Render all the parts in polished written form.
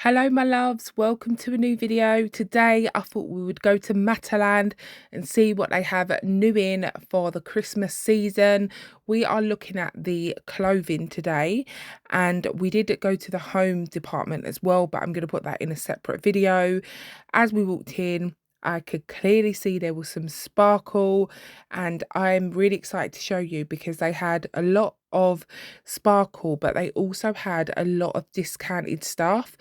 Hello my loves, welcome to a new video. Today I thought we would go to Matalan and see what they have new in for the Christmas season. We are looking at the clothing today, and we did go to the home department as well, but I'm going to put that in a separate video. As we walked in, I could clearly see there was some sparkle, and I'm really excited to show you because they had a lot of sparkle, but they also had a lot of discounted stuff.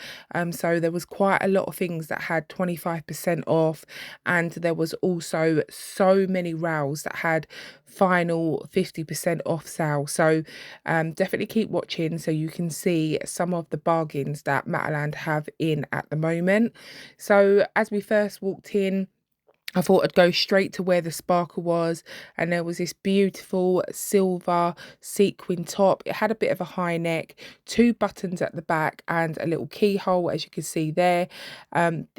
So there was quite a lot of things that had 25% off, and there was also so many rails that had final 50% off sale. So definitely keep watching so you can see some of the bargains that Matalan have in at the moment. So as we first walked in, I thought I'd go straight to where the sparkle was, and there was this beautiful silver sequin top. It had a bit of a high neck, two buttons at the back, and a little keyhole, as you can see there.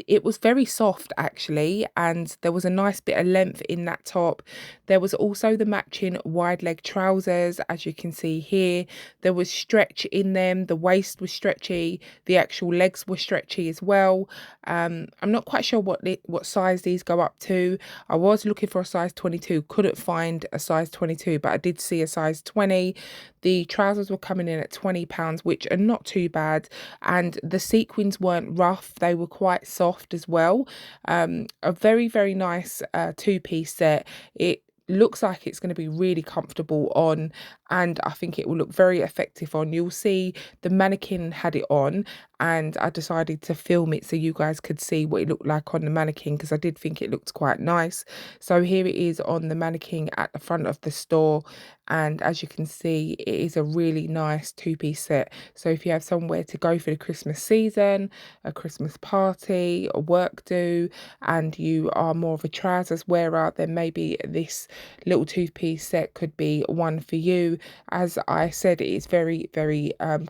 It was very soft actually, and there was a nice bit of length in that top. There was also the matching wide leg trousers, as you can see here. There was stretch in them. The waist was stretchy. The actual legs were stretchy as well. I'm not quite sure what size these go up to. I was looking for a size 22, couldn't find a size 22, but I did see a size 20. The trousers were coming in at £20, which are not too bad, and the sequins weren't rough, they were quite soft as well. A very nice two-piece set. It looks like it's going to be really comfortable on, and I think it will look very effective on. You'll see the mannequin had it on, and I decided to film it so you guys could see what it looked like on the mannequin, because I did think it looked quite nice. So here it is on the mannequin at the front of the store, and as you can see, it is a really nice two-piece set. So if you have somewhere to go for the Christmas season, a Christmas party, a work do, and you are more of a trousers wearer, then maybe this little two-piece set could be one for you. As I said, it is very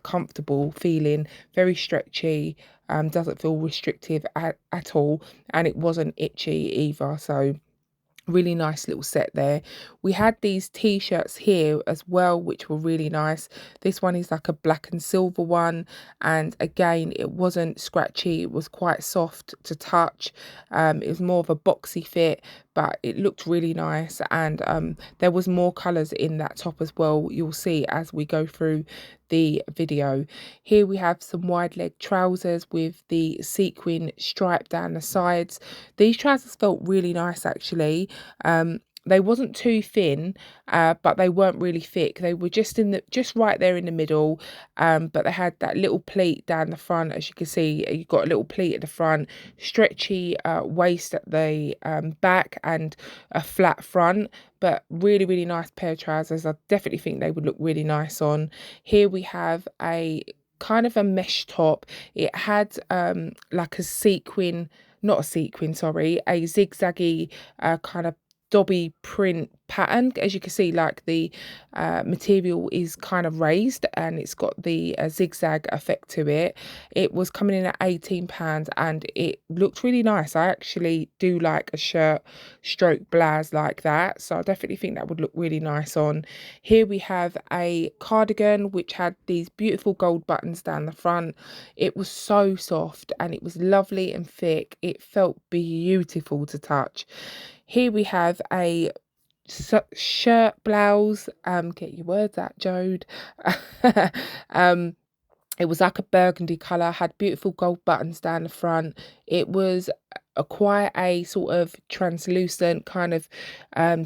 comfortable feeling, very stretchy, doesn't feel restrictive at all, and it wasn't itchy either. So really nice little set there. We had these t-shirts here as well, which were really nice. This one is like a black and silver one, and again, it wasn't scratchy, it was quite soft to touch. It was more of a boxy fit, but it looked really nice, and there was more colors in that top as well, you'll see as we go through the video. Here we have some wide leg trousers with the sequin stripe down the sides. These trousers felt really nice actually. They wasn't too thin, but they weren't really thick. They were just right there in the middle. But they had that little pleat down the front, as you can see. You got a little pleat at the front, stretchy waist at the back, and a flat front. But really nice pair of trousers. I definitely think they would look really nice on. Here we have a kind of a mesh top. It had like a sequin, not a sequin, sorry, a zigzaggy kind of dobby print pattern. As you can see, like the material is kind of raised, and it's got the zigzag effect to it. It was coming in at £18, and it looked really nice. I actually do like a shirt stroke blouse like that, so I definitely think that would look really nice on. Here we have a cardigan which had these beautiful gold buttons down the front. It was so soft, and it was lovely and thick. It felt beautiful to touch. Here we have a shirt blouse. Get your words out, Jode. It was like a burgundy colour, had beautiful gold buttons down the front. It was quite a sort of translucent kind of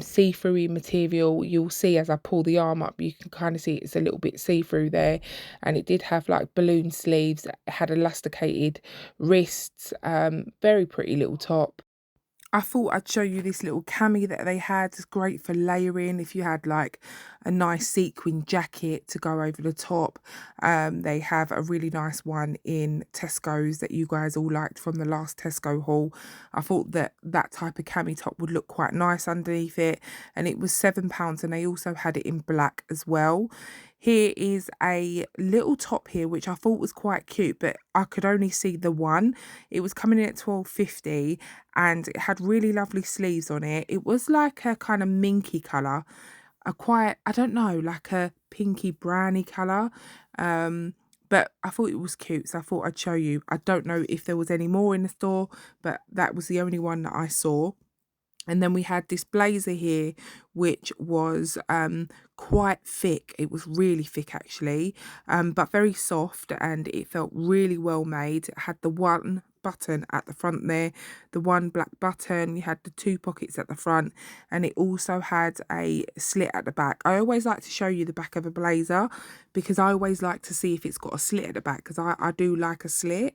see-through material. You'll see as I pull the arm up, you can kind of see it's a little bit see-through there. And it did have like balloon sleeves, it had elasticated wrists, very pretty little top. I thought I'd show you this little cami that they had. It's great for layering if you had like a nice sequin jacket to go over the top. They have a really nice one in Tesco's that you guys all liked from the last Tesco haul. I thought that that type of cami top would look quite nice underneath it, and it was £7, and they also had it in black as well. Here is a little top here, which I thought was quite cute, but I could only see the one. It was coming in at £12.50, and it had really lovely sleeves on it. It was like a kind of minky colour, a quite, I don't know, like a pinky browny colour. but I thought it was cute, so I thought I'd show you. I don't know if there was any more in the store, but that was the only one that I saw. And then we had this blazer here, which was quite thick. It was really thick actually, but very soft, and it felt really well made. It had the one button at the front there, the one black button. You had the two pockets at the front, and it also had a slit at the back. I always like to show you the back of a blazer because I always like to see if it's got a slit at the back, because I do like a slit.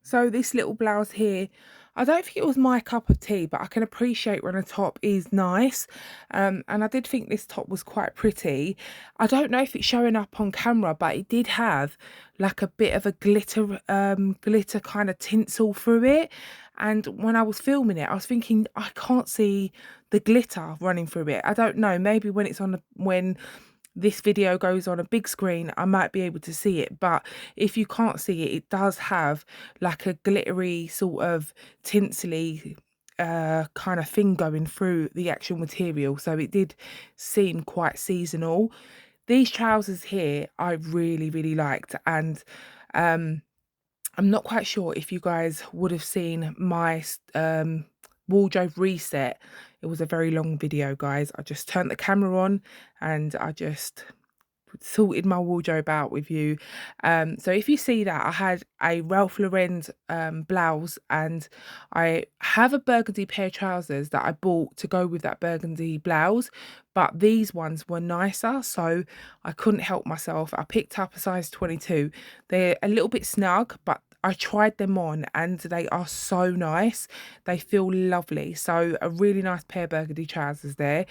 So this little blouse here, I don't think it was my cup of tea, but I can appreciate when a top is nice. And I did think this top was quite pretty. I don't know if it's showing up on camera, but it did have like a bit of a glitter kind of tinsel through it. And when I was filming it, I was thinking, I can't see the glitter running through it. I don't know, maybe when it's on when this video goes on a big screen, I might be able to see it, but if you can't see it, it does have like a glittery sort of tinsely kind of thing going through the actual material, so it did seem quite seasonal. These trousers here I really liked, and I'm not quite sure if you guys would have seen my wardrobe reset. It was a very long video, guys. I just turned the camera on and I just sorted my wardrobe out with you. So if you see that, I had a Ralph Lauren blouse, and I have a burgundy pair of trousers that I bought to go with that burgundy blouse, but these ones were nicer, so I couldn't help myself. I picked up a size 22. They're a little bit snug, but I tried them on and they are so nice. They feel lovely. So a really nice pair of burgundy trousers there.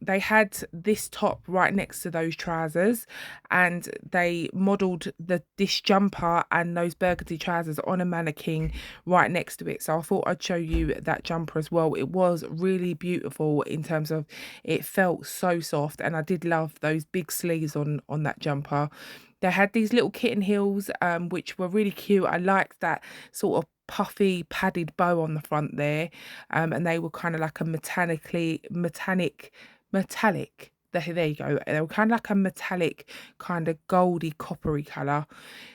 They had this top right next to those trousers, and they modelled this jumper and those burgundy trousers on a mannequin right next to it. So I thought I'd show you that jumper as well. It was really beautiful in terms of it felt so soft, and I did love those big sleeves on that jumper. They had these little kitten heels, which were really cute. I liked that sort of puffy padded bow on the front there, and they were kind of like a metallic. There you go. They were kind of like a metallic, kind of goldy, coppery colour.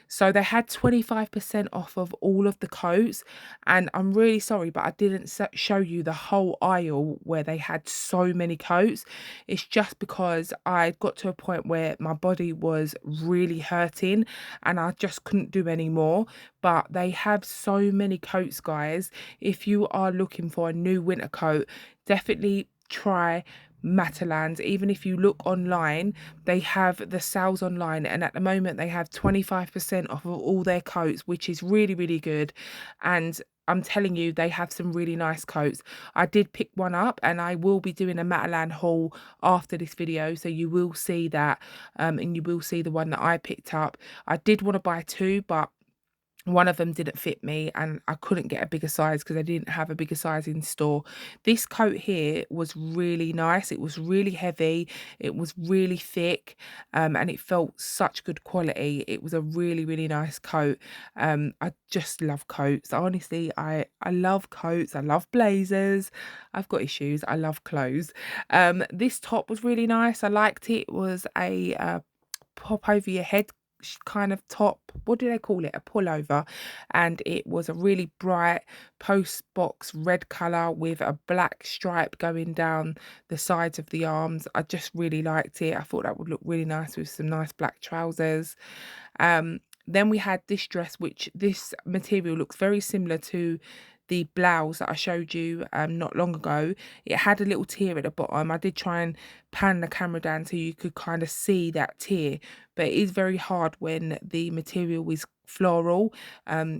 So they had 25% off of all of the coats, and I'm really sorry, but I didn't show you the whole aisle where they had so many coats. It's just because I got to a point where my body was really hurting and I just couldn't do any more. But they have so many coats, guys. If you are looking for a new winter coat, definitely try Matalan's. Even if you look online, they have the sales online, and at the moment they have 25% off of all their coats, which is really good. And I'm telling you, they have some really nice coats. I did pick one up, and I will be doing a Matalan haul after this video, so you will see that, and you will see the one that I picked up. I did want to buy two, but one of them didn't fit me and I couldn't get a bigger size because they didn't have a bigger size in store. This coat here was really nice. It was really heavy. It was really thick, and it felt such good quality. It was a really nice coat. I just love coats. Honestly, I love coats. I love blazers. I've got issues. I love clothes. This top was really nice. I liked it. It was a pop over your head kind of top. What do they call it? A pullover. And it was a really bright post box red color with a black stripe going down the sides of the arms. I just really liked it. I thought that would look really nice with some nice black trousers. Then we had this dress, which this material looks very similar to the blouse that I showed you not long ago. It had a little tear at the bottom. I did try and pan the camera down so you could kind of see that tear, but it is very hard when the material is floral.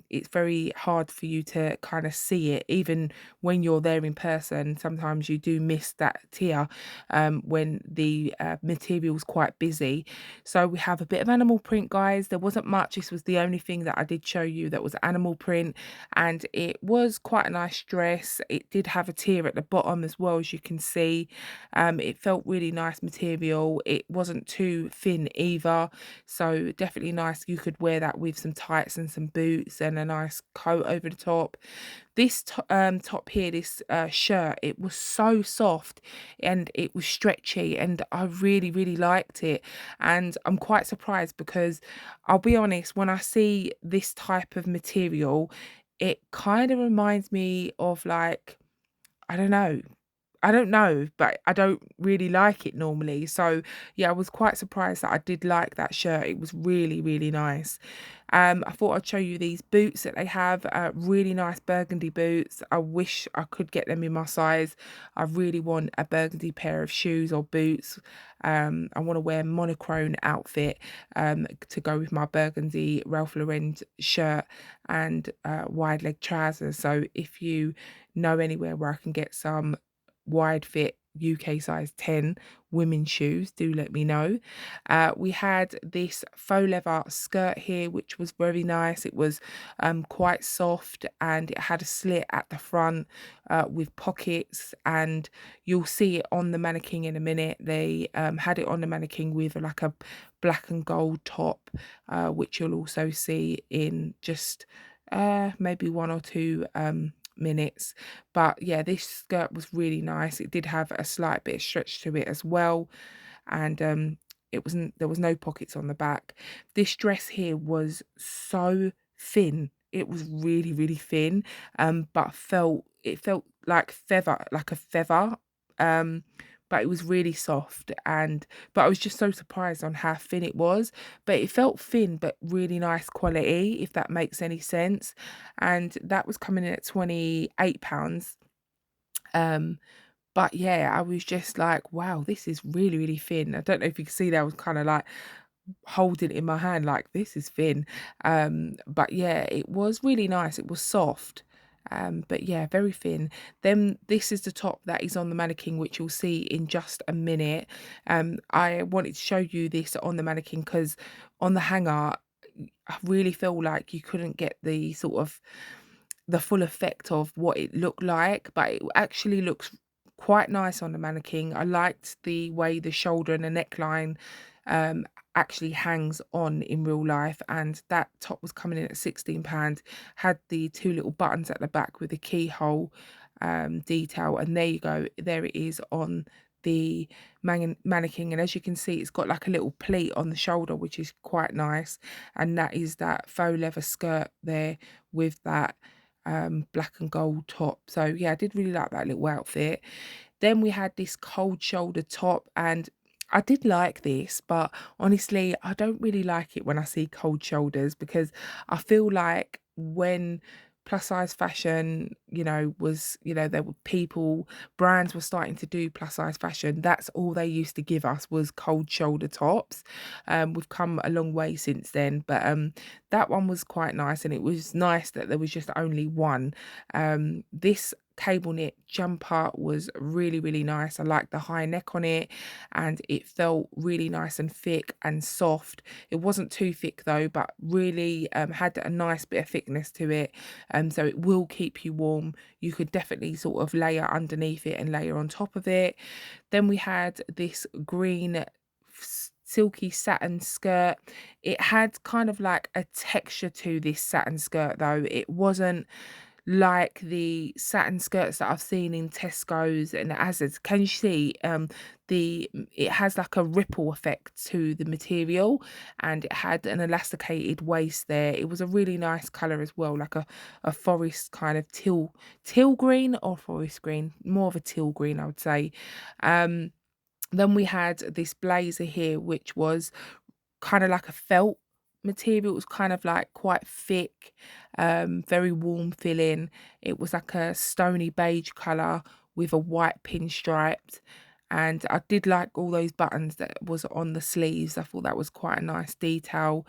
It's very hard for you to kind of see it, even when you're there in person. Sometimes you do miss that tear when the material's quite busy. So we have a bit of animal print, guys. There wasn't much. This was the only thing that I did show you that was animal print, and it was quite a nice dress. It did have a tear at the bottom as well, as you can see. It felt really nice material. It wasn't too thin either. colour, so definitely nice. You could wear that with some tights and some boots and a nice coat over the top. This top here, this shirt, it was so soft and it was stretchy, and I really, really liked it. And I'm quite surprised because I'll be honest, when I see this type of material, it kind of reminds me of like, I don't know. I don't know, but I don't really like it normally. So yeah, I was quite surprised that I did like that shirt. It was really, really nice. I thought I'd show you these boots that they have, really nice burgundy boots. I wish I could get them in my size. I really want a burgundy pair of shoes or boots. I want to wear a monochrome outfit to go with my burgundy Ralph Lauren shirt and wide leg trousers. So if you know anywhere where I can get some wide fit UK size 10 women's shoes, do let me know. We had this faux leather skirt here, which was very nice. It was quite soft and it had a slit at the front with pockets, and you'll see it on the mannequin in a minute. They had it on the mannequin with like a black and gold top, which you'll also see in just maybe 1 or 2 minutes. But yeah, this skirt was really nice. It did have a slight bit of stretch to it as well, and it wasn't there was no pockets on the back. This dress here was so thin. It was really, really thin, but felt like feather, like a feather. Um, but it was really soft, and but I was just so surprised on how thin it was. But it felt thin but really nice quality, if that makes any sense. And that was coming in at £28. Um, but yeah, I was just like, wow, this is really, really thin. I don't know if you can see that I was kind of like holding it in my hand like this is thin. But yeah, it was really nice. It was soft. But yeah, very thin. Then this is the top that is on the mannequin, which you'll see in just a minute. I wanted to show you this on the mannequin because on the hanger, I really feel like you couldn't get the sort of the full effect of what it looked like, but it actually looks quite nice on the mannequin. I liked the way the shoulder and the neckline um actually hangs on in real life, and that top was coming in at £16, had the 2 little buttons at the back with the keyhole detail, and there you go, there it is on the mannequin. And as you can see, it's got like a little pleat on the shoulder, which is quite nice, and that is that faux leather skirt there with that black and gold top. So yeah, I did really like that little outfit. Then we had this cold shoulder top, and I did like this, but honestly, I don't really like it when I see cold shoulders, because I feel like when plus size fashion, was, there were brands were starting to do plus size fashion. That's all they used to give us was cold shoulder tops. We've come a long way since then, but that one was quite nice, and it was nice that there was just only one. This cable knit jumper was really, really nice. I liked the high neck on it, and it felt really nice and thick and soft. It wasn't too thick though, but really had a nice bit of thickness to it, so it will keep you warm. You could definitely sort of layer underneath it and layer on top of it. Then we had this green silky satin skirt. It had kind of like a texture to this satin skirt though. It wasn't like the satin skirts that I've seen in Tesco's and Asda's. Can you see it has like a ripple effect to the material, and it had an elasticated waist there. It was a really nice colour as well, like a forest kind of teal green, or forest green, more of a teal green I would say. Then we had this blazer here, which was kind of like a felt material. It was kind of like quite thick, very warm feeling. It was like a stony beige colour with a white pinstriped. And I did like all those buttons that was on the sleeves. I thought that was quite a nice detail.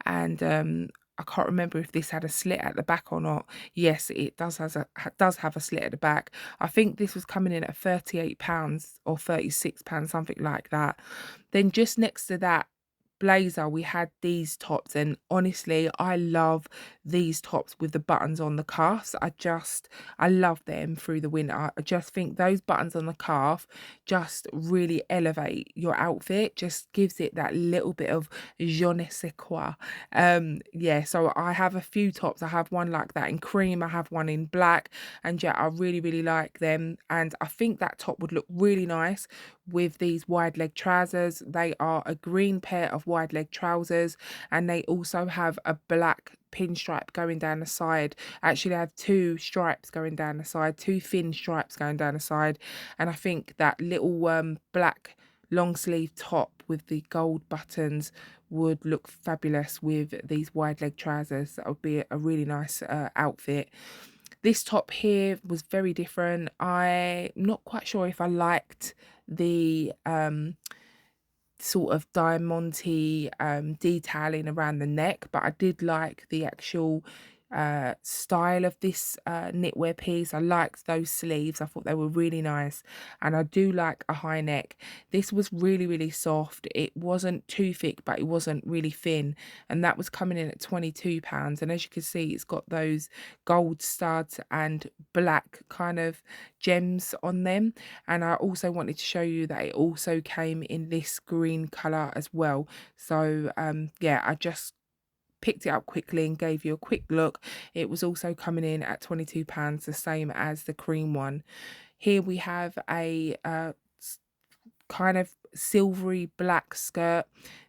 And I can't remember if this had a slit at the back or not. Yes, it does have a slit at the back. I think this was coming in at £38 or £36, something like that. Then just next to that, blazer, we had these tops, and honestly, I love these tops with the buttons on the cuffs. I love them through the winter. I just think those buttons on the cuff just really elevate your outfit, just gives it that little bit of je ne sais quoi. Yeah, so I have a few tops. I have one like that in cream, I have one in black, and yeah, I really, really like them. And I think that top would look really nice with these wide leg trousers. They are a green pair of wide leg trousers, and they also have a black pinstripe going down the side. Actually, I have two stripes going down the side, two thin stripes going down the side, and I think that little black long sleeve top with the gold buttons would look fabulous with these wide leg trousers. That would be a really nice outfit. This top here was very different. I'm not quite sure if I liked the sort of diamante detailing around the neck, but I did like the actual style of this knitwear piece. I liked those sleeves. I thought they were really nice, and I do like a high neck. This was really, really soft. It wasn't too thick, but it wasn't really thin, and that was coming in at £22. And as you can see, it's got those gold studs and black kind of gems on them. And I also wanted to show you that it also came in this green color as well. So yeah, I just picked it up quickly and gave you a quick look. It was also coming in at £22, the same as the cream one. Here we have a kind of silvery black skirt.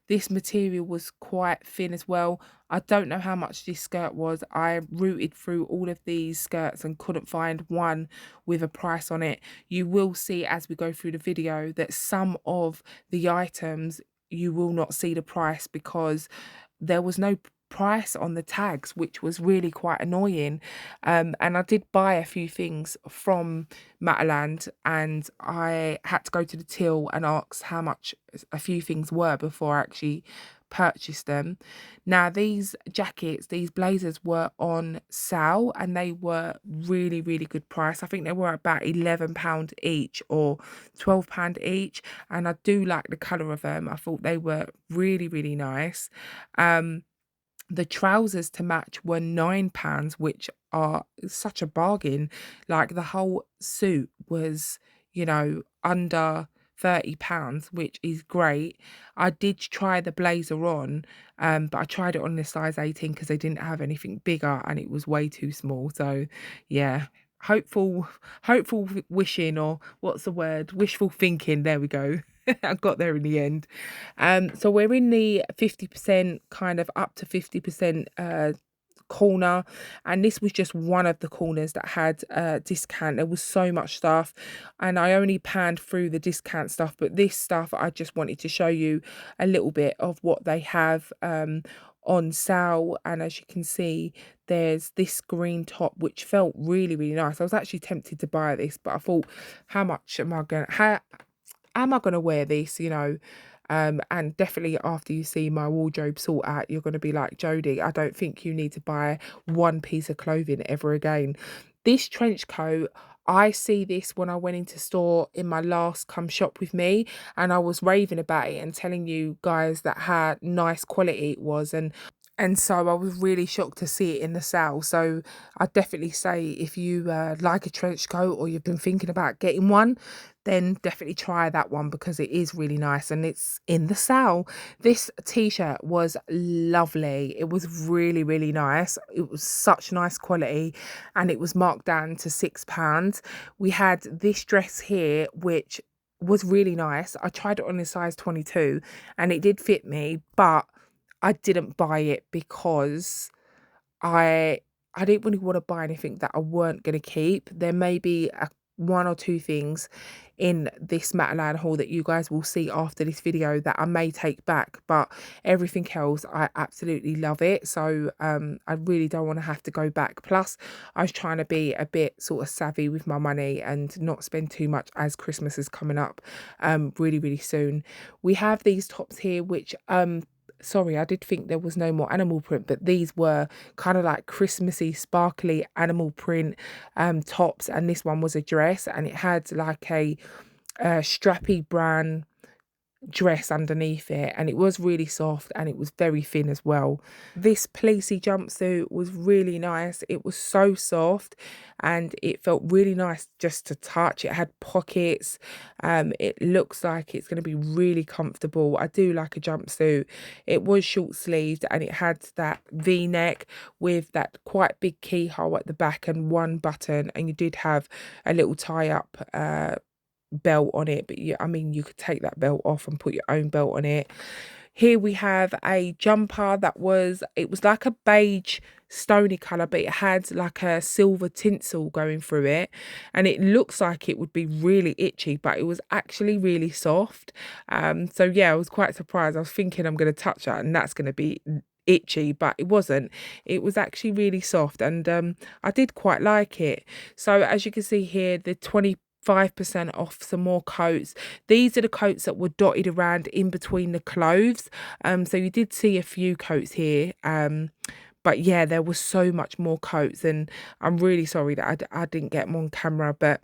This material was quite thin as well. I don't know how much this skirt was. I rooted through all of these skirts and couldn't find one with a price on it. You will see as we go through the video that some of the items you will not see the price because there was no price on the tags, which was really quite annoying. And I did buy a few things from Matalan, and I had to go to the till and ask how much a few things were before I actually purchased them. Now, these jackets, these blazers were on sale, and they were really, really good price. I think they were about £11 each or £12 each, and I do like the colour of them. I thought they were really, really nice. The trousers to match were £9, which are such a bargain. Like the whole suit was, under £30, which is great. I did try the blazer on, but I tried it on the size 18 because they didn't have anything bigger and it was way too small. So yeah, hopeful wishing, or what's the word? Wishful thinking. There we go. I got there in the end. So we're in the 50%, kind of up to 50% corner, and this was just one of the corners that had discount. There was so much stuff, and I only panned through the discount stuff, but this stuff I just wanted to show you a little bit of what they have on sale. And as you can see, there's this green top which felt really, really nice. I was actually tempted to buy this, but I thought, how much am I gonna wear this, and definitely after you see my wardrobe sort out, you're gonna be like, Jodie, I don't think you need to buy one piece of clothing ever again. This trench coat, I see this when I went into store in my last come shop with me, and I was raving about it and telling you guys that how nice quality it was, and so I was really shocked to see it in the sale. So I'd definitely say if you like a trench coat or you've been thinking about getting one, then definitely try that one because it is really nice and it's in the sale. This t-shirt was lovely. It was really, really nice. It was such nice quality, and it was marked down to £6. We had this dress here, which was really nice. I tried it on a size 22 and it did fit me, but I didn't buy it because I I didn't really want to buy anything that I weren't going to keep. There may be one or two things in this Matalan haul that you guys will see after this video that I may take back, but everything else I absolutely love it. So I really don't want to have to go back. Plus, I was trying to be a bit sort of savvy with my money and not spend too much as Christmas is coming up really, really soon. We have these tops here which sorry, I did think there was no more animal print, but these were kind of like Christmassy, sparkly animal print tops, and this one was a dress, and it had like a strappy brown dress underneath it, and it was really soft and it was very thin as well. This fleecy jumpsuit was really nice. It was so soft and it felt really nice just to touch. It had pockets. It looks like it's going to be really comfortable. I do like a jumpsuit. It was short sleeved and it had that V-neck with that quite big keyhole at the back and one button, and you did have a little tie up belt on it, but yeah, I mean, you could take that belt off and put your own belt on it. Here we have a jumper that was, it was like a beige stony color, but it had like a silver tinsel going through it, and it looks like it would be really itchy, but it was actually really soft. So yeah, I was quite surprised. I was thinking I'm going to touch that and that's going to be itchy, but it wasn't. It was actually really soft, and I did quite like it. So as you can see here, the 25% off some more coats. These are the coats that were dotted around in between the clothes. So you did see a few coats here. But yeah, there was so much more coats, and I'm really sorry that I didn't get them on camera. But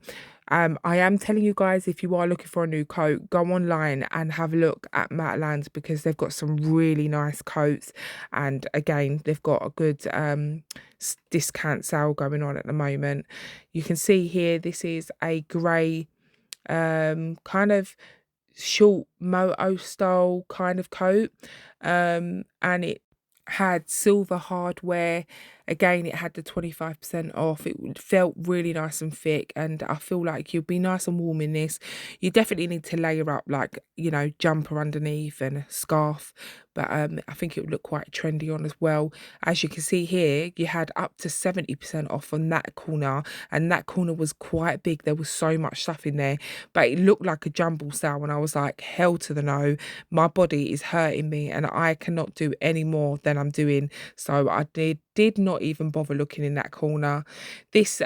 I am telling you guys, if you are looking for a new coat, go online and have a look at Matalan, because they've got some really nice coats. And again, they've got a good discount sale going on at the moment. You can see here, this is a grey kind of short moto style kind of coat, and it had silver hardware. Again, it had the 25% off. It felt really nice and thick, and I feel like you'll be nice and warm in this. You definitely need to layer up, like, you know, jumper underneath and a scarf, but I think it would look quite trendy on as well. As you can see here, you had up to 70% off on that corner, and that corner was quite big. There was so much stuff in there, but it looked like a jumble sale, and I was like, hell to the no, my body is hurting me and I cannot do any more than I'm doing. So I did not even bother looking in that corner. This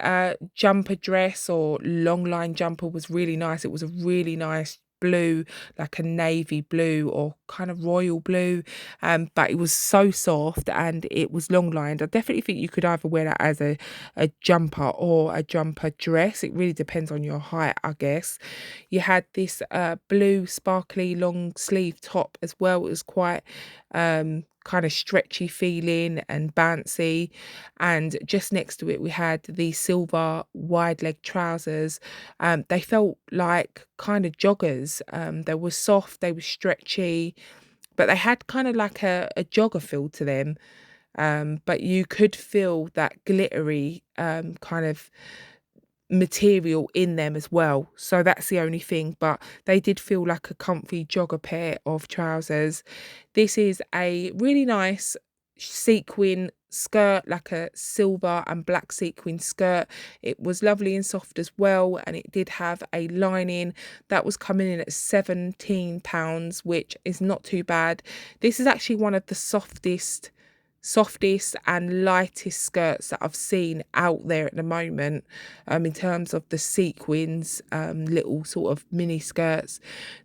jumper dress or long line jumper was really nice. It was a really nice blue, like a navy blue or kind of royal blue, but it was so soft and it was long lined. I definitely think you could either wear that as a jumper or a jumper dress. It really depends on your height, I guess. You had this blue sparkly long sleeve top as well. It was quite kind of stretchy feeling and bouncy, and just next to it we had the silver wide leg trousers. They felt like kind of joggers. They were soft, they were stretchy, but they had kind of like a jogger feel to them. But you could feel that glittery kind of material in them as well. So that's the only thing, but they did feel like a comfy jogger pair of trousers. This is a really nice sequin skirt, like a silver and black sequin skirt. It was lovely and soft as well, and it did have a lining that was coming in at £17, which is not too bad. This is actually one of the softest and lightest skirts that I've seen out there at the moment, in terms of the sequins, little sort of mini skirts.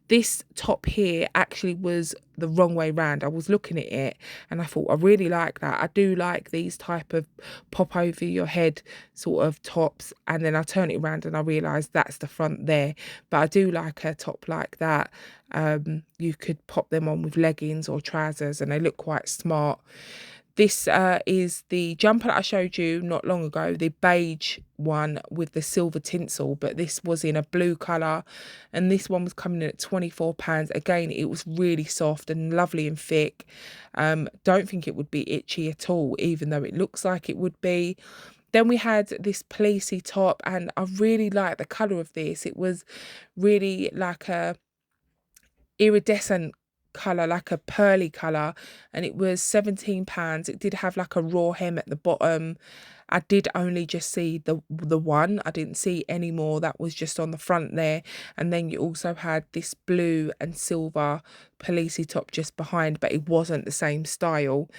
This top here actually was the wrong way round. I was looking at it and I thought, I really like that. I do like these type of pop over your head sort of tops, and then I turn it around and I realised that's the front there. But I do like a top like that. You could pop them on with leggings or trousers and they look quite smart. This is the jumper that I showed you not long ago, the beige one with the silver tinsel, but this was in a blue colour, and this one was coming in at £24. Again, it was really soft and lovely and thick. Don't think it would be itchy at all, even though it looks like it would be. Then we had this fleecy top, and I really like the colour of this. It was really like a iridescent colour, like a pearly colour, and it was £17. It did have like a raw hem at the bottom. I did only just see the one. I didn't see any more. That was just on the front there. And then you also had this blue and silver policey top just behind, but it wasn't the same style.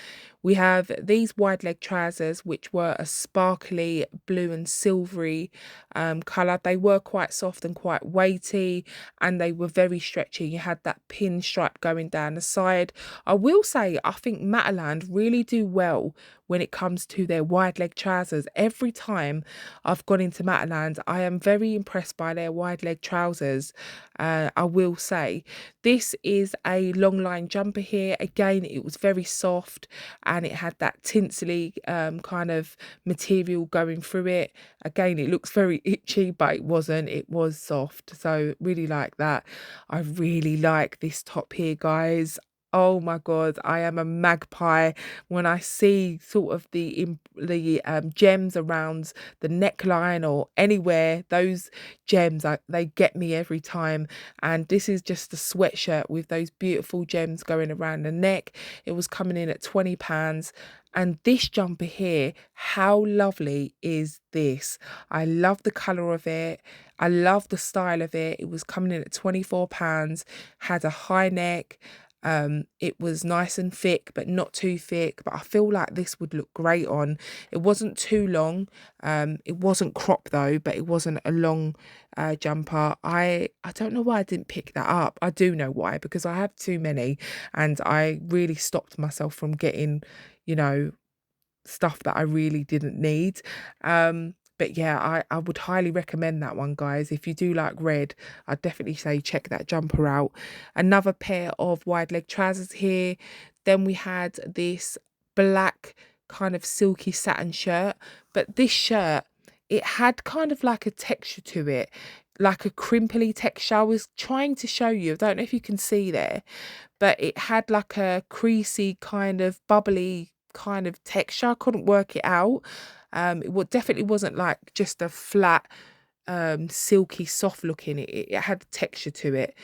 We have these wide leg trousers, which were a sparkly blue and silvery colour. They were quite soft and quite weighty, and they were very stretchy. You had that pin stripe going down the side. I will say, I think Matalan really do well when it comes to their wide leg trousers. trousers. Every time I've gone into Matalan, I am very impressed by their wide leg trousers. I will say this is a long line jumper here. Again, it was very soft and it had that tinselly kind of material going through it. Again, it looks very itchy, but it wasn't. It was soft. So really like that. I really like this top here, guys. Oh my God, I am a magpie when I see sort of the gems around the neckline or anywhere. Those gems, they get me every time. And this is just a sweatshirt with those beautiful gems going around the neck. It was coming in at £20. And this jumper here, how lovely is this? I love the colour of it. I love the style of it. It was coming in at £24, had a high neck. It was nice and thick, but not too thick. But I feel like this would look great on. It wasn't too long. It wasn't crop though, but it wasn't a long jumper. I don't know why I didn't pick that up. I do know why, because I have too many, and I really stopped myself from getting, you know, stuff that I really didn't need. But yeah, I would highly recommend that one, guys. If you do like red, I'd definitely say check that jumper out. Another pair of wide leg trousers here. Then we had this black kind of silky satin shirt. But this shirt, it had kind of like a texture to it, like a crimply texture. I was trying to show you, I don't know if you can see there, but it had like a creasy kind of bubbly kind of texture. I couldn't work it out. Definitely wasn't like just a flat silky soft looking. It had texture to it.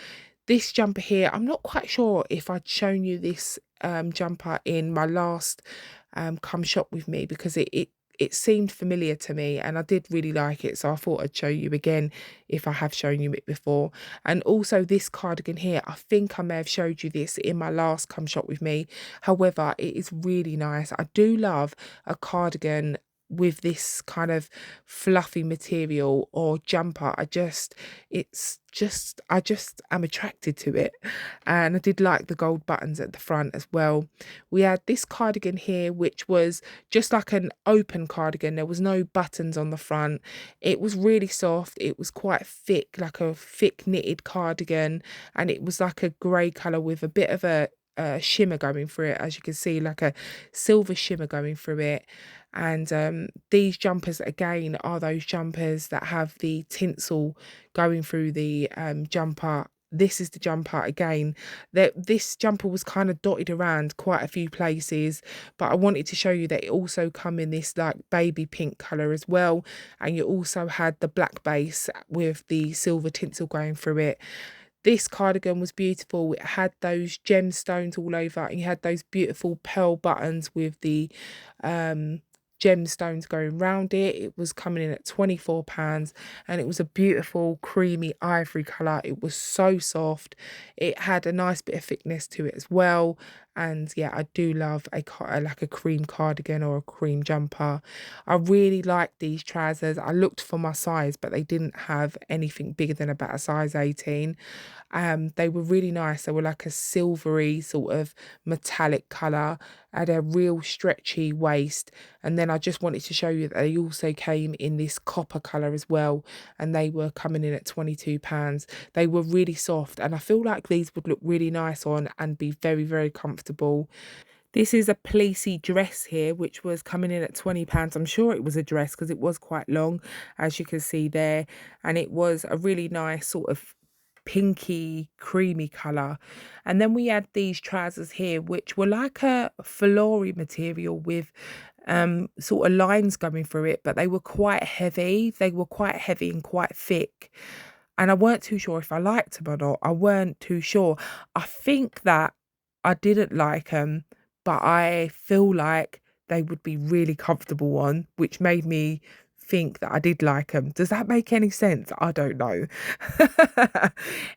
This jumper here, I'm not quite sure if I'd shown you this jumper in my last come shop with me, because it seemed familiar to me and I did really like it, so I thought I'd show you again if I have shown you it before. And also this cardigan here, I think I may have showed you this in my last come shop with me. However, it is really nice. I do love a cardigan with this kind of fluffy material or jumper. I just am attracted to it. And I did like the gold buttons at the front as well. We had this cardigan here, which was just like an open cardigan. There was no buttons on the front. It was really soft. It was quite thick, like a thick knitted cardigan, and it was like a grey colour with a bit of a shimmer going through it, as you can see, like a silver shimmer going through it. And these jumpers again are those jumpers that have the tinsel going through the jumper. This is the jumper again. This jumper was kind of dotted around quite a few places, but I wanted to show you that it also come in this like baby pink colour as well, and you also had the black base with the silver tinsel going through it. This cardigan was beautiful. It had those gemstones all over, and you had those beautiful pearl buttons with the gemstones going round it. It was coming in at £24, and it was a beautiful creamy ivory colour. It was so soft. It had a nice bit of thickness to it as well. And yeah, I do love like a cream cardigan or a cream jumper. I really like these trousers. I looked for my size, but they didn't have anything bigger than about a size 18. They were really nice. They were like a silvery sort of metallic colour, had a real stretchy waist. And then I just wanted to show you that they also came in this copper colour as well, and they were coming in at £22. They were really soft, and I feel like these would look really nice on and be very, very comfortable. This is a fleecy dress here, which was coming in at £20. I'm sure it was a dress because it was quite long, as you can see there. And it was a really nice sort of pinky, creamy colour. And then we had these trousers here, which were like a flory material with sort of lines going through it, but they were quite heavy. They were quite heavy and quite thick. And I weren't too sure if I liked them or not. I weren't too sure. I think that I didn't like them, but I feel like they would be really comfortable on, which made me think that I did like them. Does that make any sense? I don't know.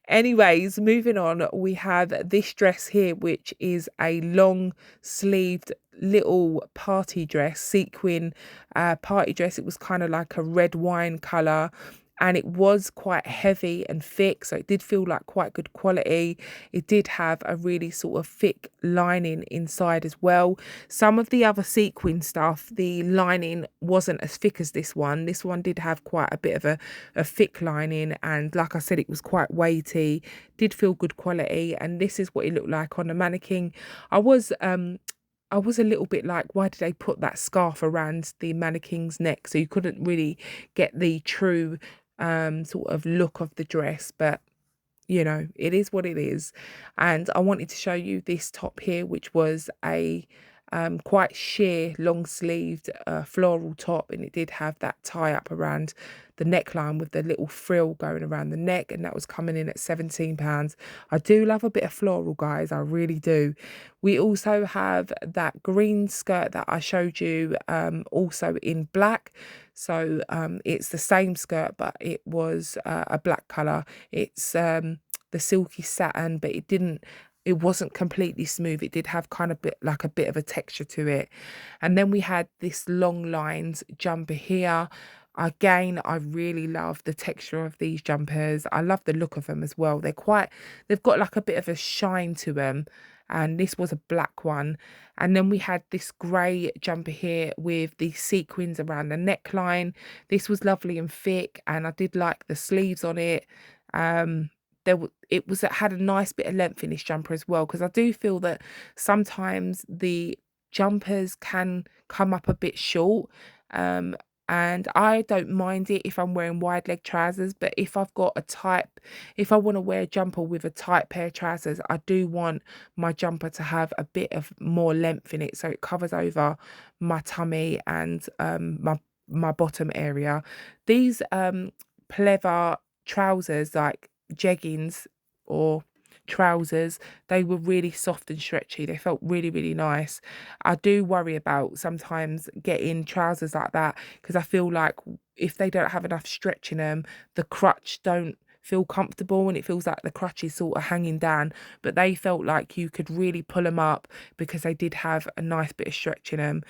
Anyways, moving on, we have this dress here, which is a long sleeved little party dress, sequin party dress. It was kind of like a red wine colour. and it was quite heavy and thick, so it did feel like quite good quality. It did have a really sort of thick lining inside as well. Some of the other sequin stuff, the lining wasn't as thick as this one. This one did have quite a bit of a thick lining, and like I said, it was quite weighty, did feel good quality, and this is what it looked like on the mannequin. I was a little bit like, why did they put that scarf around the mannequin's neck? So you couldn't really get the true sort of look of the dress, but you know, it is what it is. And I wanted to show you this top here, which was a quite sheer, long sleeved floral top, and it did have that tie up around the neckline with the little frill going around the neck, and that was coming in at £17. I do love a bit of floral, guys, I really do. We also have that green skirt that I showed you, also in black. So it's the same skirt, but it was a black colour. It's the silky satin, but it wasn't completely smooth. It did have kind of a bit of a texture to it. And then we had this long lines jumper here. Again, I really love the texture of these jumpers. I love the look of them as well. They've got like a bit of a shine to them. And this was a black one. And then we had this grey jumper here with the sequins around the neckline. This was lovely and thick, and I did like the sleeves on it. It had a nice bit of length in this jumper as well, because I do feel that sometimes the jumpers can come up a bit short, and I don't mind it if I'm wearing wide leg trousers, but if I want to wear a jumper with a tight pair of trousers, I do want my jumper to have a bit of more length in it, so it covers over my tummy and my bottom area. These pleather trousers, like jeggings or trousers, they were really soft and stretchy. They felt really, really nice. I do worry about sometimes getting trousers like that, because I feel like if they don't have enough stretch in them, the crutch don't feel comfortable, and it feels like the crutch is sort of hanging down. But they felt like you could really pull them up because they did have a nice bit of stretch in them.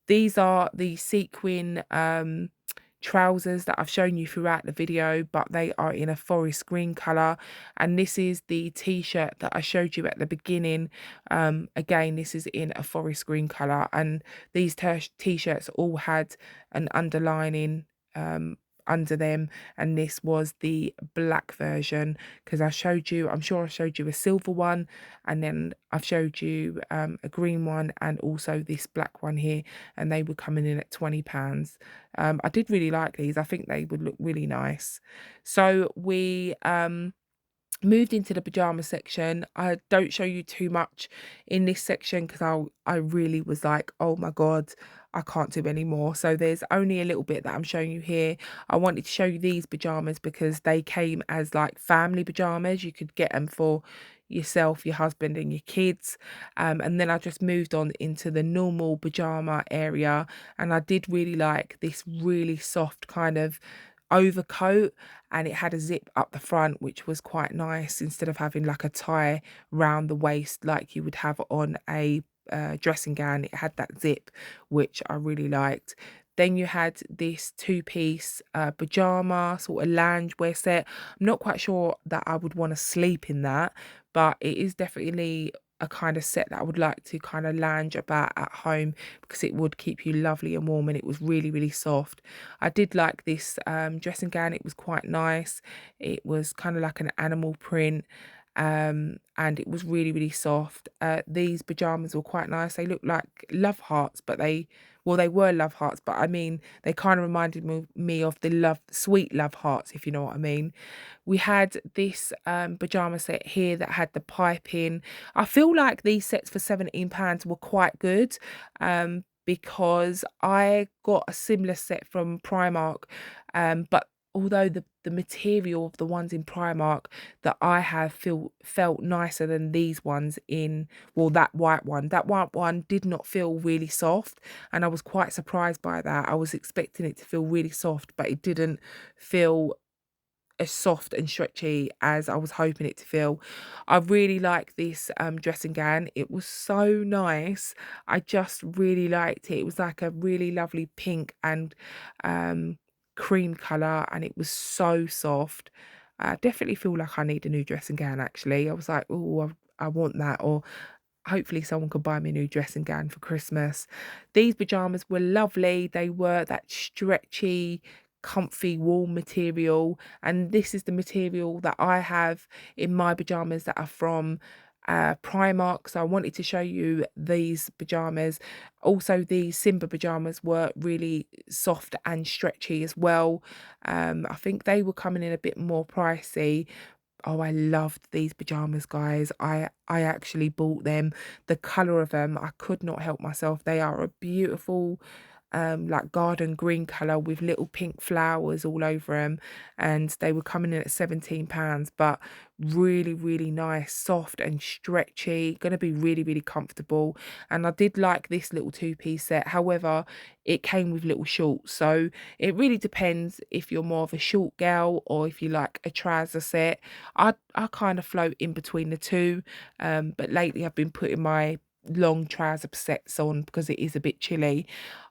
These are the sequin trousers that I've shown you throughout the video, but they are in a forest green colour. And this is the t-shirt that I showed you at the beginning. Again, this is in a forest green colour, and these t-shirts all had an underlining under them, and this was the black version, because I'm sure I showed you a silver one, and then I've showed you a green one and also this black one here, and they were coming in at £20. I did really like these. I think they would look really nice. So we moved into the pajama section. I don't show you too much in this section because I really was like, oh my god, I can't do any more. So there's only a little bit that I'm showing you here. I wanted to show you these pajamas because they came as like family pajamas. You could get them for yourself, your husband and your kids, and then I just moved on into the normal pajama area, and I did really like this really soft kind of overcoat, and it had a zip up the front, which was quite nice, instead of having like a tie round the waist like you would have on a dressing gown. It had that zip, which I really liked. Then you had this two-piece pajama sort of loungewear set. I'm not quite sure that I would want to sleep in that, but it is definitely a kind of set that I would like to kind of lounge about at home, because it would keep you lovely and warm, and it was really, really soft. I did like this dressing gown. It was quite nice. It was kind of like an animal print, and it was really, really soft. These pajamas were quite nice. They looked like love hearts, but they were love hearts, but I mean, they kind of reminded me of the sweet love hearts, if you know what I mean. We had this pajama set here that had the piping. I feel like these sets for £17 were quite good, because I got a similar set from Primark, but although the material of the ones in Primark that I have felt nicer than these ones in, well, that white one did not feel really soft, and I was quite surprised by that. I was expecting it to feel really soft, but it didn't feel as soft and stretchy as I was hoping it to feel. I really like this dressing gown. It was so nice. I just really liked it. It was like a really lovely pink and cream colour, and it was so soft. I definitely feel like I need a new dressing gown actually. I was like, oh, I want that, or hopefully someone could buy me a new dressing gown for Christmas. These pajamas were lovely. They were that stretchy, comfy, warm material. And this is the material that I have in my pajamas that are from Primark. So I wanted to show you these pajamas. Also, the Simba pajamas were really soft and stretchy as well. I think they were coming in a bit more pricey. Oh, I loved these pajamas, guys. I actually bought them. The color of them, I could not help myself. They are a beautiful like garden green color with little pink flowers all over them, and they were coming in at £17, but really, really nice, soft and stretchy, gonna be really, really comfortable. And I did like this little two-piece set. However, it came with little shorts, so it really depends if you're more of a short girl or if you like a trouser set. I kind of float in between the two, but lately I've been putting my long trouser sets on because it is a bit chilly.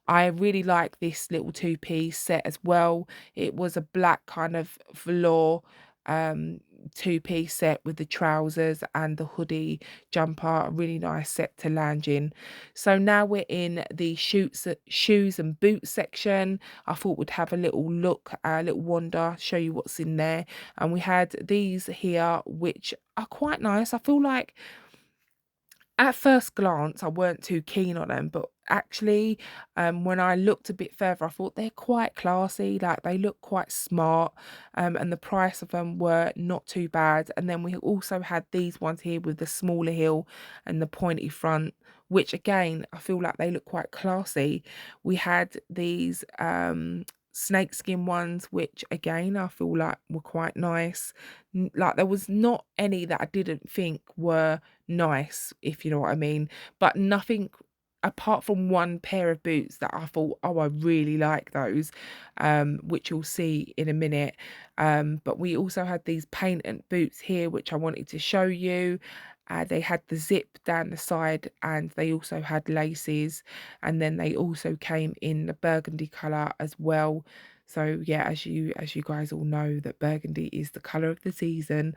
I really like this little two-piece set as well. It was a black kind of velour um two-piece set with the trousers and the hoodie jumper. A really nice set to lounge in. So now we're in the shoes and boots section. I thought we'd have a little look, a little wander, show you what's in there. And we had these here, which are quite nice. I feel like at first glance, I weren't too keen on them, but actually, when I looked a bit further, I thought they're quite classy. Like they look quite smart, and the price of them were not too bad. And then we also had these ones here with the smaller heel and the pointy front, which again, I feel like they look quite classy. We had these snakeskin ones, which again, I feel like were quite nice. Like there was not any that I didn't think were nice, if you know what I mean, but nothing apart from one pair of boots that I thought, oh, I really like those, which you'll see in a minute. But we also had these patent boots here, which I wanted to show you. They had the zip down the side and they also had laces, and then they also came in the burgundy colour as well. So yeah, as you guys all know, that burgundy is the colour of the season.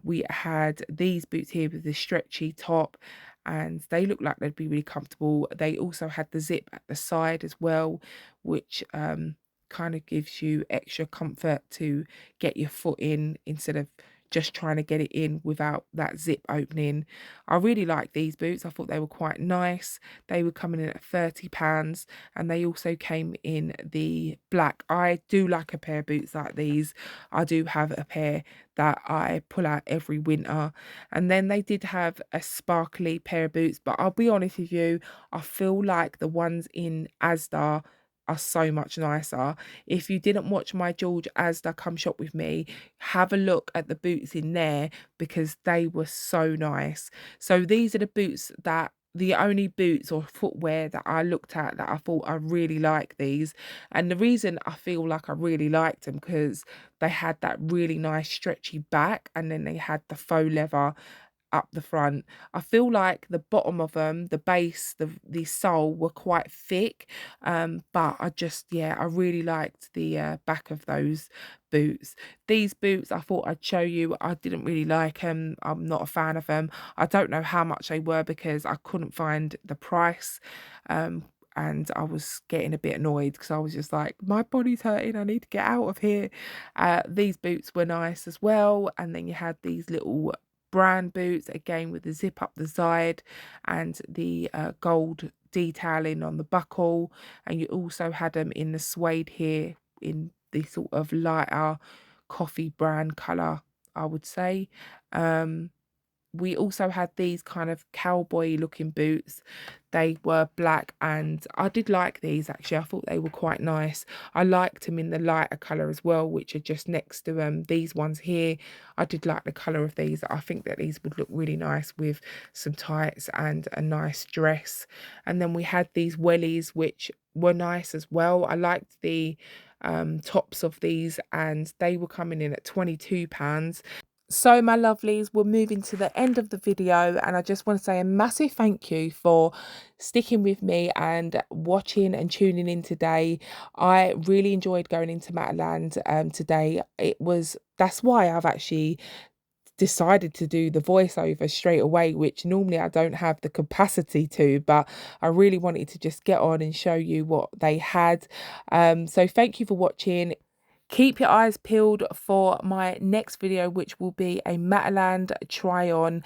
We had these boots here with the stretchy top, and they look like they'd be really comfortable. They also had the zip at the side as well, which kind of gives you extra comfort to get your foot in instead of just trying to get it in without that zip opening. I really like these boots. I thought they were quite nice. They were coming in at £30, and they also came in the black. I do like a pair of boots like these. I do have a pair that I pull out every winter. And then they did have a sparkly pair of boots, but I'll be honest with you, I feel like the ones in Asda are so much nicer. If you didn't watch my George Asda Come Shop With Me, have a look at the boots in there because they were so nice. So these are the only boots or footwear that I looked at that I thought I really like these. And the reason I feel like I really liked them because they had that really nice stretchy back, and then they had the faux leather up the front. I feel like the bottom of them, the base, the sole were quite thick, but yeah, I really liked the back of those boots. These boots I thought I'd show you. I didn't really like them. I'm not a fan of them. I don't know how much they were because I couldn't find the price. And I was getting a bit annoyed because I was just like, my body's hurting, I need to get out of here. These boots were nice as well. And then you had these little brand boots again with the zip up the side and the gold detailing on the buckle, and you also had them in the suede here in the sort of lighter coffee brown color, I would say. We also had these kind of cowboy looking boots. They were black, and I did like these actually. I thought they were quite nice. I liked them in the lighter colour as well, which are just next to these ones here. I did like the colour of these. I think that these would look really nice with some tights and a nice dress. And then we had these wellies, which were nice as well. I liked the tops of these, and they were coming in at £22. So, my lovelies, we're moving to the end of the video, and I just want to say a massive thank you for sticking with me and watching and tuning in today. I really enjoyed going into Matalan today. That's why I've actually decided to do the voiceover straight away, which normally I don't have the capacity to, but I really wanted to just get on and show you what they had. So thank you for watching. Keep your eyes peeled for my next video, which will be a Matalan try on.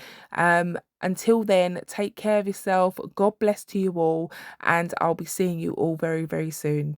Until then, take care of yourself. God bless to you all, and I'll be seeing you all very, very soon.